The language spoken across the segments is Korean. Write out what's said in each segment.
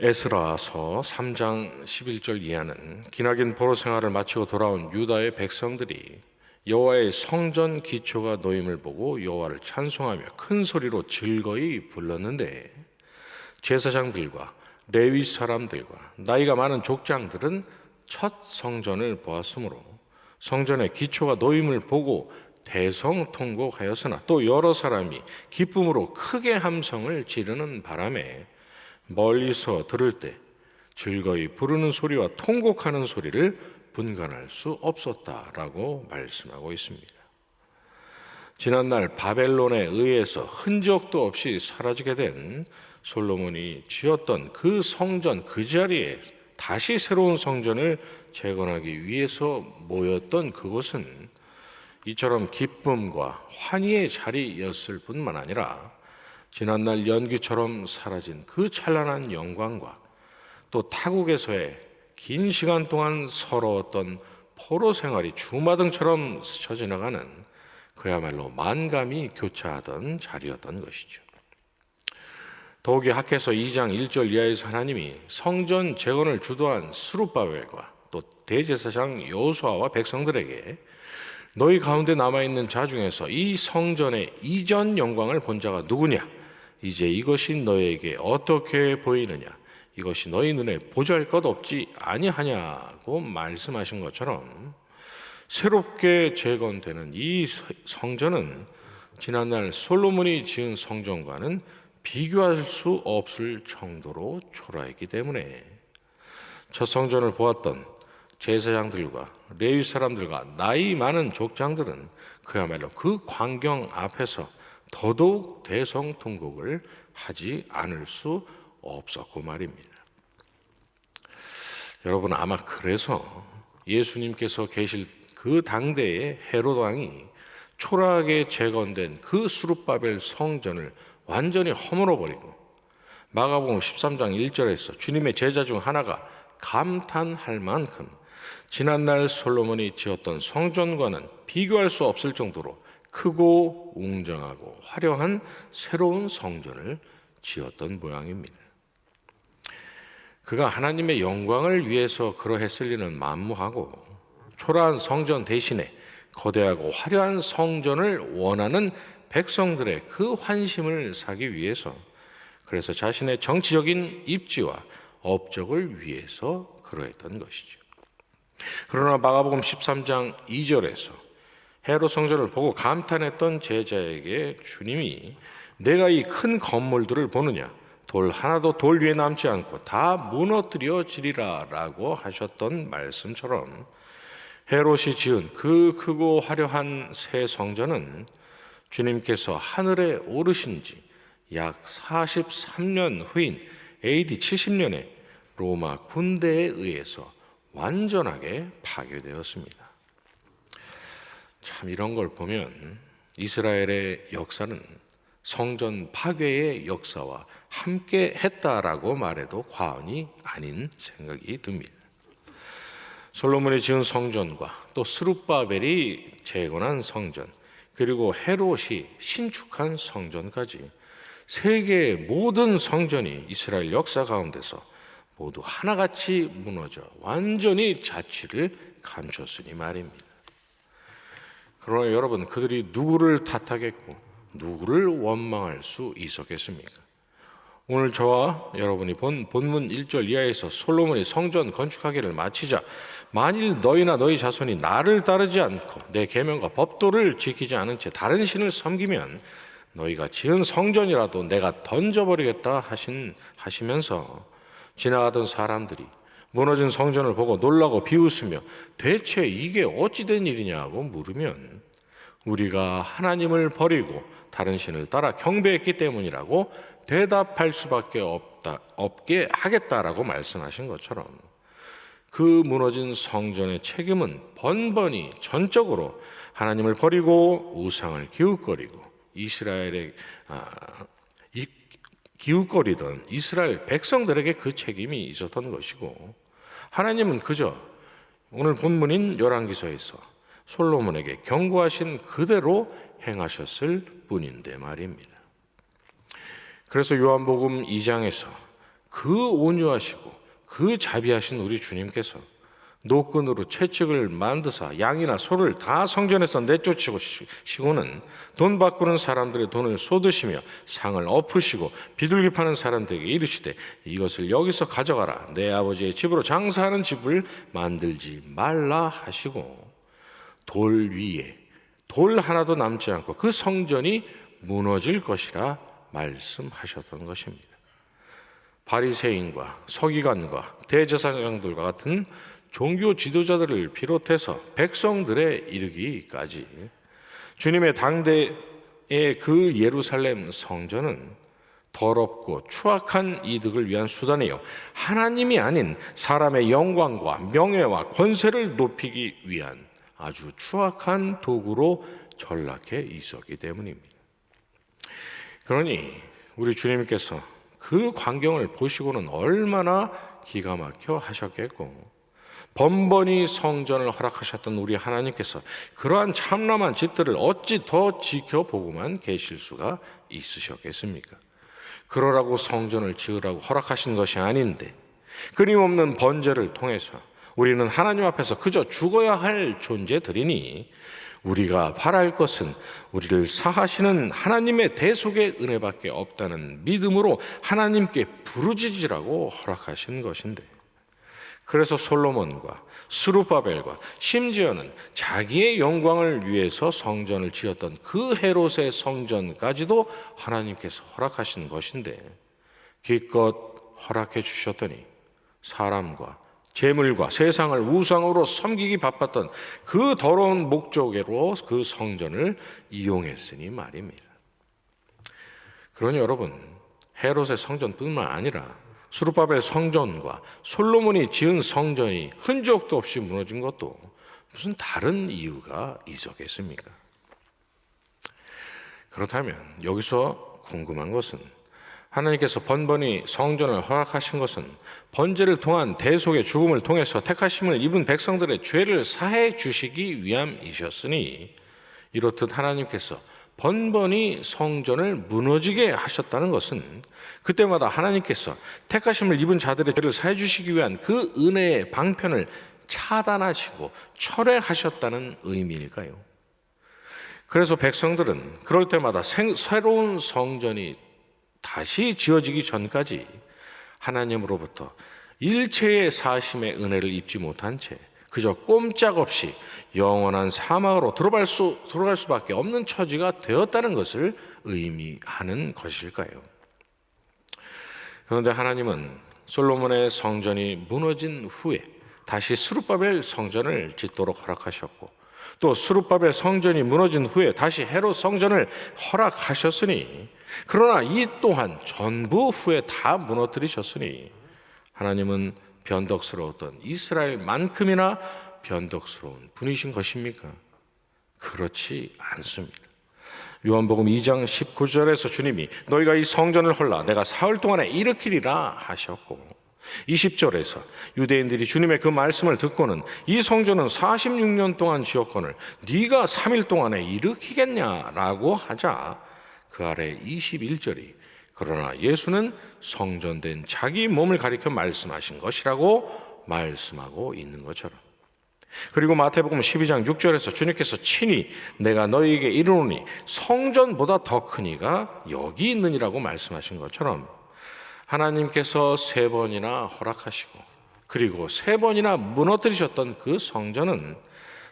에스라서 3장 11절 이하는 기나긴 포로 생활을 마치고 돌아온 유다의 백성들이 여호와의 성전 기초가 놓임을 보고 여호와를 찬송하며 큰 소리로 즐거이 불렀는데, 제사장들과 레위 사람들과 나이가 많은 족장들은 첫 성전을 보았으므로 성전의 기초가 놓임을 보고 대성통곡하였으나, 또 여러 사람이 기쁨으로 크게 함성을 지르는 바람에 멀리서 들을 때 즐거이 부르는 소리와 통곡하는 소리를 분간할 수 없었다라고 말씀하고 있습니다. 지난날 바벨론에 의해서 흔적도 없이 사라지게 된 솔로몬이 지었던 그 성전, 그 자리에 다시 새로운 성전을 재건하기 위해서 모였던 그곳은 이처럼 기쁨과 환희의 자리였을 뿐만 아니라 지난날 연기처럼 사라진 그 찬란한 영광과 또 타국에서의 긴 시간 동안 서러웠던 포로 생활이 주마등처럼 스쳐 지나가는 그야말로 만감이 교차하던 자리였던 것이죠. 더욱이 학개서 2장 1절 이하에서 하나님이 성전 재건을 주도한 스룹바벨과 또 대제사장 여호수아와 백성들에게 너희 가운데 남아있는 자 중에서 이 성전의 이전 영광을 본 자가 누구냐? 이제 이것이 너희에게 어떻게 보이느냐? 이것이 너희 눈에 보잘것 없지 아니하냐고 말씀하신 것처럼, 새롭게 재건되는 이 성전은 지난날 솔로몬이 지은 성전과는 비교할 수 없을 정도로 초라했기 때문에 첫 성전을 보았던 제사장들과 레위 사람들과 나이 많은 족장들은 그야말로 그 광경 앞에서 더더욱 대성통곡을 하지 않을 수 없었고 말입니다. 여러분, 아마 그래서 예수님께서 계실 그 당대의 헤롯 왕이 초라하게 재건된 그 수룹바벨 성전을 완전히 허물어버리고 마가복음 13장 1절에서 주님의 제자 중 하나가 감탄할 만큼 지난날 솔로몬이 지었던 성전과는 비교할 수 없을 정도로 크고 웅장하고 화려한 새로운 성전을 지었던 모양입니다. 그가 하나님의 영광을 위해서 그러했을 리는 만무하고, 초라한 성전 대신에 거대하고 화려한 성전을 원하는 백성들의 그 환심을 사기 위해서, 그래서 자신의 정치적인 입지와 업적을 위해서 그러했던 것이죠. 그러나 마가복음 13장 2절에서 헤롯 성전을 보고 감탄했던 제자에게 주님이 내가 이 큰 건물들을 보느냐? 돌 하나도 돌 위에 남지 않고 다 무너뜨려지리라 라고 하셨던 말씀처럼, 헤롯이 지은 그 크고 화려한 새 성전은 주님께서 하늘에 오르신 지 약 43년 후인 AD 70년에 로마 군대에 의해서 완전하게 파괴되었습니다. 참, 이런 걸 보면 이스라엘의 역사는 성전 파괴의 역사와 함께 했다라고 말해도 과언이 아닌 생각이 듭니다. 솔로몬이 지은 성전과 또 스룹바벨이 재건한 성전, 그리고 헤롯이 신축한 성전까지 세계의 모든 성전이 이스라엘 역사 가운데서 모두 하나같이 무너져 완전히 자취를 감췄으니 말입니다. 그러나 여러분, 그들이 누구를 탓하겠고 누구를 원망할 수 있었겠습니까? 오늘 저와 여러분이 본 본문 1절 이하에서 솔로몬이 성전 건축하기를 마치자 만일 너희나 너희 자손이 나를 따르지 않고 내 계명과 법도를 지키지 않은 채 다른 신을 섬기면 너희가 지은 성전이라도 내가 던져버리겠다 하시면서 지나가던 사람들이 무너진 성전을 보고 놀라고 비웃으며 대체 이게 어찌된 일이냐고 물으면 우리가 하나님을 버리고 다른 신을 따라 경배했기 때문이라고 대답할 수밖에 없게 하겠다라고 말씀하신 것처럼, 그 무너진 성전의 책임은 번번이 전적으로 하나님을 버리고 우상을 기웃거리고 이스라엘의 기웃거리던 이스라엘 백성들에게 그 책임이 있었던 것이고, 하나님은 그저 오늘 본문인 열왕기서에서 솔로몬에게 경고하신 그대로 행하셨을 뿐인데 말입니다. 그래서 요한복음 2장에서 그 온유하시고 그 자비하신 우리 주님께서 노끈으로 채찍을 만드사 양이나 소를 다 성전에서 내쫓으시고 시고는 돈 바꾸는 사람들의 돈을 쏟으시며 상을 엎으시고 비둘기 파는 사람들에게 이르시되 이것을 여기서 가져가라. 내 아버지의 집으로 장사하는 집을 만들지 말라 하시고 돌 위에 돌 하나도 남지 않고 그 성전이 무너질 것이라 말씀하셨던 것입니다. 바리새인과 서기관과 대제사장들과 같은 종교 지도자들을 비롯해서 백성들에 이르기까지 주님의 당대의 그 예루살렘 성전은 더럽고 추악한 이득을 위한 수단이요 하나님이 아닌 사람의 영광과 명예와 권세를 높이기 위한 아주 추악한 도구로 전락해 있었기 때문입니다. 그러니 우리 주님께서 그 광경을 보시고는 얼마나 기가 막혀 하셨겠고 번번이 성전을 허락하셨던 우리 하나님께서 그러한 참람한 짓들을 어찌 더 지켜보고만 계실 수가 있으셨겠습니까? 그러라고 성전을 지으라고 허락하신 것이 아닌데 끊임없는 번제를 통해서 우리는 하나님 앞에서 그저 죽어야 할 존재들이니 우리가 바랄 것은 우리를 사하시는 하나님의 대속의 은혜밖에 없다는 믿음으로 하나님께 부르짖으라고 허락하신 것인데 그래서 솔로몬과 스룹바벨과 심지어는 자기의 영광을 위해서 성전을 지었던 그 헤롯의 성전까지도 하나님께서 허락하신 것인데 기껏 허락해 주셨더니 사람과 재물과 세상을 우상으로 섬기기 바빴던 그 더러운 목적으로 그 성전을 이용했으니 말입니다. 그러니 여러분 헤롯의 성전뿐만 아니라 스룹바벨 성전과 솔로몬이 지은 성전이 흔적도 없이 무너진 것도 무슨 다른 이유가 있었겠습니까? 그렇다면 여기서 궁금한 것은 하나님께서 번번이 성전을 허락하신 것은 번제를 통한 대속의 죽음을 통해서 택하심을 입은 백성들의 죄를 사해 주시기 위함이셨으니 이렇듯 하나님께서 번번이 성전을 무너지게 하셨다는 것은 그때마다 하나님께서 택하심을 입은 자들의 죄를 사해 주시기 위한 그 은혜의 방편을 차단하시고 철회하셨다는 의미일까요? 그래서 백성들은 그럴 때마다 새로운 성전이 다시 지어지기 전까지 하나님으로부터 일체의 사심의 은혜를 입지 못한 채 그저 꼼짝없이 영원한 사막으로 들어갈 수밖에 없는 처지가 되었다는 것을 의미하는 것일까요? 그런데 하나님은 솔로몬의 성전이 무너진 후에 다시 스룹바벨 성전을 짓도록 허락하셨고 또 스룹바벨 성전이 무너진 후에 다시 헤롯 성전을 허락하셨으니 그러나 이 또한 전부 후에 다 무너뜨리셨으니 하나님은 변덕스러웠던 이스라엘만큼이나 변덕스러운 분이신 것입니까? 그렇지 않습니다. 요한복음 2장 19절에서 주님이 너희가 이 성전을 헐라 내가 사흘 동안에 일으키리라 하셨고 20절에서 유대인들이 주님의 그 말씀을 듣고는 이 성전은 46년 동안 지었거늘 네가 3일 동안에 일으키겠냐라고 하자 그 아래 21절이 그러나 예수는 성전된 자기 몸을 가리켜 말씀하신 것이라고 말씀하고 있는 것처럼 그리고 마태복음 12장 6절에서 주님께서 친히 내가 너희에게 이르노니 성전보다 더 크니가 여기 있느니라고 말씀하신 것처럼 하나님께서 3번이나 허락하시고 그리고 3번이나 무너뜨리셨던 그 성전은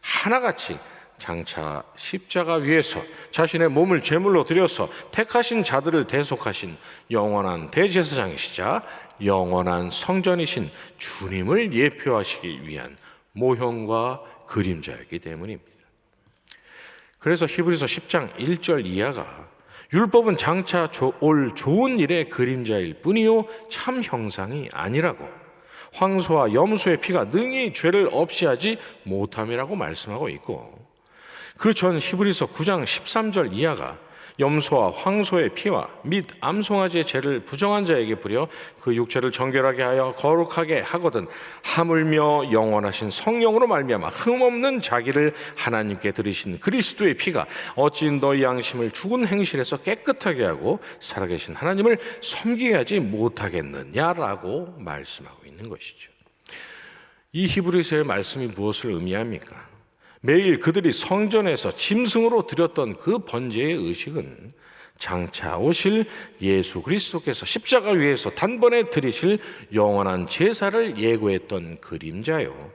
하나같이 장차 십자가 위에서 자신의 몸을 제물로 드려서 택하신 자들을 대속하신 영원한 대제사장이시자 영원한 성전이신 주님을 예표하시기 위한 모형과 그림자였기 때문입니다. 그래서 히브리서 10장 1절 이하가 율법은 장차 올 좋은 일의 그림자일 뿐이요 참 형상이 아니라고 황소와 염소의 피가 능히 죄를 없이 하지 못함이라고 말씀하고 있고 그 전 히브리서 9장 13절 이하가 염소와 황소의 피와 및 암송아지의 죄를 부정한 자에게 부려 그 육체를 정결하게 하여 거룩하게 하거든 하물며 영원하신 성령으로 말미암아 흠없는 자기를 하나님께 드리신 그리스도의 피가 어찌 너희 양심을 죽은 행실에서 깨끗하게 하고 살아계신 하나님을 섬기게 하지 못하겠느냐라고 말씀하고 있는 것이죠. 이 히브리서의 말씀이 무엇을 의미합니까? 매일 그들이 성전에서 짐승으로 드렸던 그 번제의 의식은 장차 오실 예수 그리스도께서 십자가 위에서 단번에 드리실 영원한 제사를 예고했던 그림자요,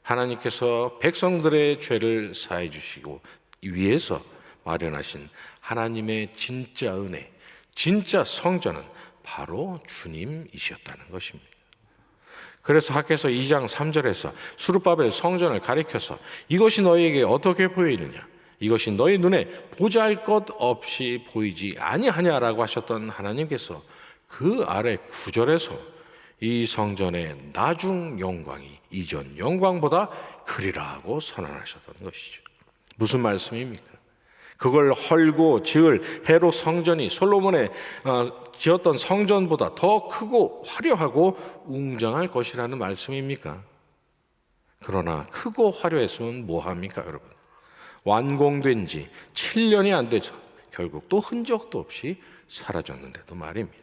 하나님께서 백성들의 죄를 사해 주시고 위해서 마련하신 하나님의 진짜 은혜, 진짜 성전은 바로 주님이셨다는 것입니다. 그래서 학개서 2장 3절에서 수르바벨 성전을 가리켜서 이것이 너희에게 어떻게 보이느냐, 이것이 너희 눈에 보잘것 없이 보이지 아니하냐라고 하셨던 하나님께서 그 아래 9절에서 이 성전의 나중 영광이 이전 영광보다 크리라고 선언하셨던 것이죠. 무슨 말씀입니까? 그걸 헐고 지을 헤롯 성전이 솔로몬의 지었던 성전보다 더 크고 화려하고 웅장할 것이라는 말씀입니까? 그러나 크고 화려했으면 뭐합니까, 여러분? 완공된 지 7년이 안 돼서 결국 또 흔적도 없이 사라졌는데도 말입니다.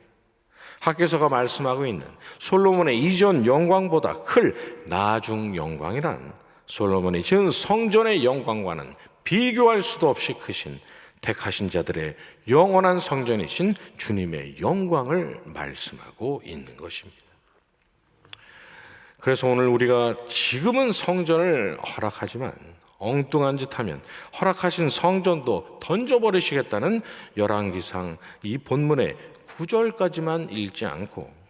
학개서가 말씀하고 있는 솔로몬의 이전 영광보다 클 나중 영광이란 솔로몬이 지은 성전의 영광과는 비교할 수도 없이 크신 택하신 자들의 영원한 성전이신 주님의 영광을 말씀하고 있는 것입니다. 그래서 오늘 우리가 지금은 성전을 허락하지만 엉뚱한 짓 하면 허락하신 성전도 던져버리시겠다는 열왕기상 이 본문의 9절까지만 읽지 않고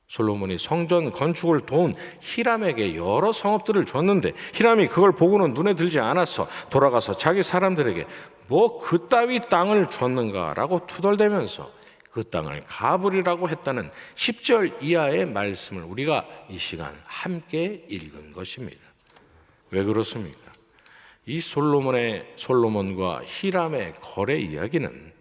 솔로몬이 성전 건축을 도운 히람에게 여러 성읍들을 줬는데 히람이 그걸 보고는 눈에 들지 않아서 돌아가서 자기 사람들에게 뭐 그따위 땅을 줬는가라고 투덜대면서 그 땅을 가불이라고 했다는 10절 이하의 말씀을 우리가 이 시간 함께 읽은 것입니다. 왜 그렇습니까? 이 솔로몬과 히람의 거래 이야기는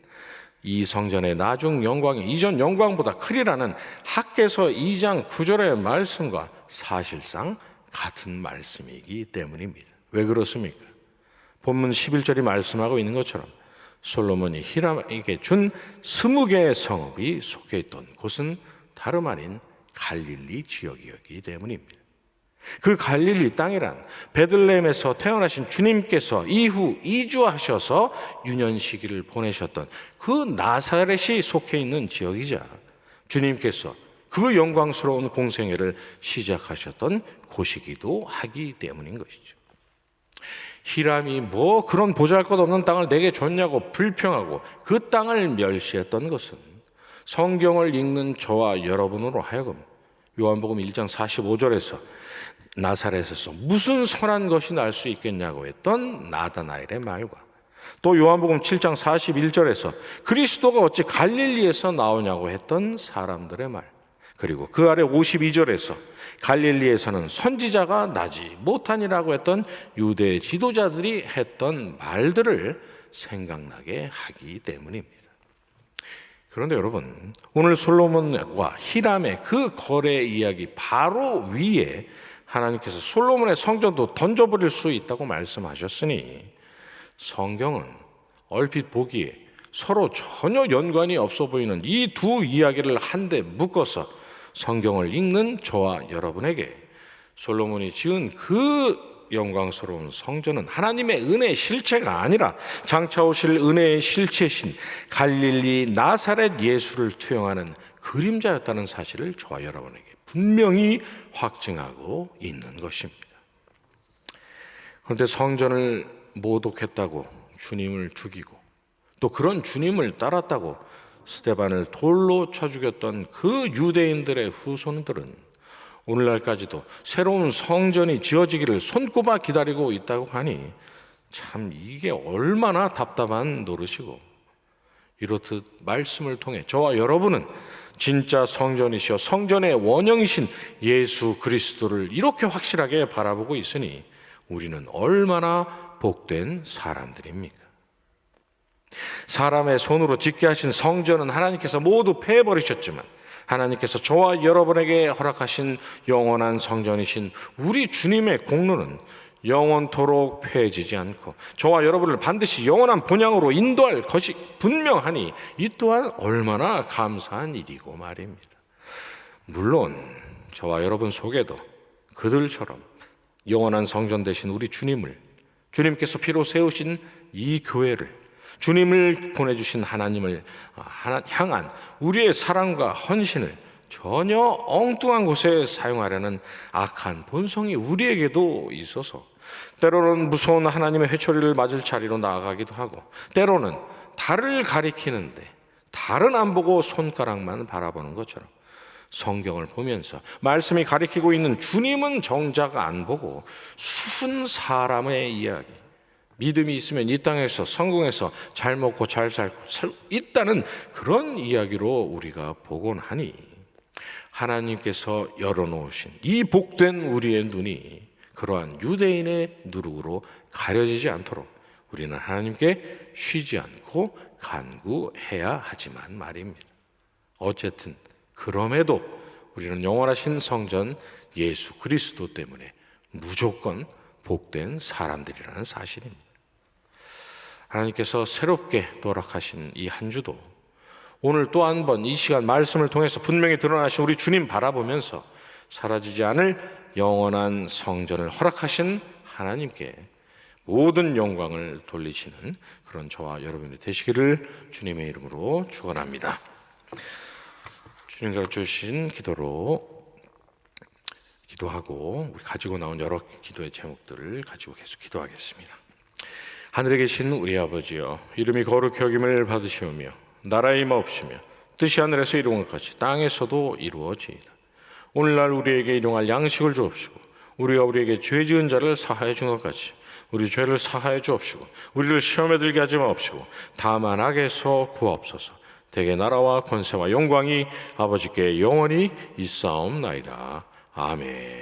이 성전의 나중 영광이 이전 영광보다 크리라는 학개서 2장 9절의 말씀과 사실상 같은 말씀이기 때문입니다. 왜 그렇습니까? 본문 11절이 말씀하고 있는 것처럼 솔로몬이 히람에게 준 20개의 성읍이 속해 있던 곳은 다름 아닌 갈릴리 지역이었기 때문입니다. 그 갈릴리 땅이란 베들레헴에서 태어나신 주님께서 이후 이주하셔서 유년 시기를 보내셨던 그 나사렛이 속해 있는 지역이자 주님께서 그 영광스러운 공생애를 시작하셨던 곳이기도 하기 때문인 것이죠. 히람이 뭐 그런 보잘것없는 땅을 내게 줬냐고 불평하고 그 땅을 멸시했던 것은 성경을 읽는 저와 여러분으로 하여금 요한복음 1장 45절에서 나사렛에서 무슨 선한 것이 날 수 있겠냐고 했던 나다나엘의 말과 또 요한복음 7장 41절에서 그리스도가 어찌 갈릴리에서 나오냐고 했던 사람들의 말, 그리고 그 아래 52절에서 갈릴리에서는 선지자가 나지 못하니라고 했던 유대 지도자들이 했던 말들을 생각나게 하기 때문입니다. 그런데 여러분, 오늘 솔로몬과 히람의 그 거래 이야기 바로 위에 하나님께서 솔로몬의 성전도 던져버릴 수 있다고 말씀하셨으니 성경은 얼핏 보기에 서로 전혀 연관이 없어 보이는 이 두 이야기를 한데 묶어서 성경을 읽는 저와 여러분에게 솔로몬이 지은 그 영광스러운 성전은 하나님의 은혜의 실체가 아니라 장차 오실 은혜의 실체신 갈릴리 나사렛 예수를 투영하는 그림자였다는 사실을 저와 여러분에게 분명히 확증하고 있는 것입니다. 그런데 성전을 모독했다고 주님을 죽이고 또 그런 주님을 따랐다고 스데반을 돌로 쳐 죽였던 그 유대인들의 후손들은 오늘날까지도 새로운 성전이 지어지기를 손꼽아 기다리고 있다고 하니 참 이게 얼마나 답답한 노릇이고, 이렇듯 말씀을 통해 저와 여러분은 진짜 성전이시여 성전의 원형이신 예수 그리스도를 이렇게 확실하게 바라보고 있으니 우리는 얼마나 복된 사람들입니까? 사람의 손으로 짓게 하신 성전은 하나님께서 모두 패해버리셨지만 하나님께서 저와 여러분에게 허락하신 영원한 성전이신 우리 주님의 공로는 영원토록 패해지지 않고 저와 여러분을 반드시 영원한 본향으로 인도할 것이 분명하니 이 또한 얼마나 감사한 일이고 말입니다. 물론 저와 여러분 속에도 그들처럼 영원한 성전 되신 우리 주님을, 주님께서 피로 세우신 이 교회를, 주님을 보내주신 하나님을 향한 우리의 사랑과 헌신을 전혀 엉뚱한 곳에 사용하려는 악한 본성이 우리에게도 있어서 때로는 무서운 하나님의 회초리를 맞을 자리로 나아가기도 하고, 때로는 달을 가리키는데 달은 안 보고 손가락만 바라보는 것처럼 성경을 보면서 말씀이 가리키고 있는 주님은 정작 안 보고 순 사람의 이야기, 믿음이 있으면 이 땅에서 성공해서 잘 먹고 잘 살고 있다는 그런 이야기로 우리가 보곤 하니, 하나님께서 열어놓으신 이 복된 우리의 눈이 그러한 유대인의 누룩으로 가려지지 않도록 우리는 하나님께 쉬지 않고 간구해야 하지만 말입니다. 어쨌든 그럼에도 우리는 영원하신 성전 예수 그리스도 때문에 무조건 복된 사람들이라는 사실입니다. 하나님께서 새롭게 도락하신 이 한 주도 오늘 또 한 번 이 시간 말씀을 통해서 분명히 드러나신 우리 주님 바라보면서 사라지지 않을 영원한 성전을 허락하신 하나님께 모든 영광을 돌리시는 그런 저와 여러분이 되시기를 주님의 이름으로 축원합니다. 주님 가르쳐주신 기도로 기도하고 우리 가지고 나온 여러 기도의 제목들을 가지고 계속 기도하겠습니다. 하늘에 계신 우리 아버지여, 이름이 거룩히 여김을 받으시오며 나라의 임하옵시며 뜻이 하늘에서 이루어진 것 같이 땅에서도 이루어지이다. 오늘날 우리에게 일용할 양식을 주옵시고 우리가 우리에게 죄 지은 자를 사하여 준 것 같이 우리 죄를 사하여 주옵시고 우리를 시험에 들게 하지 마옵시고 다만 악에서 구하옵소서. 대개 나라와 권세와 영광이 아버지께 영원히 있사옵나이다. 아멘.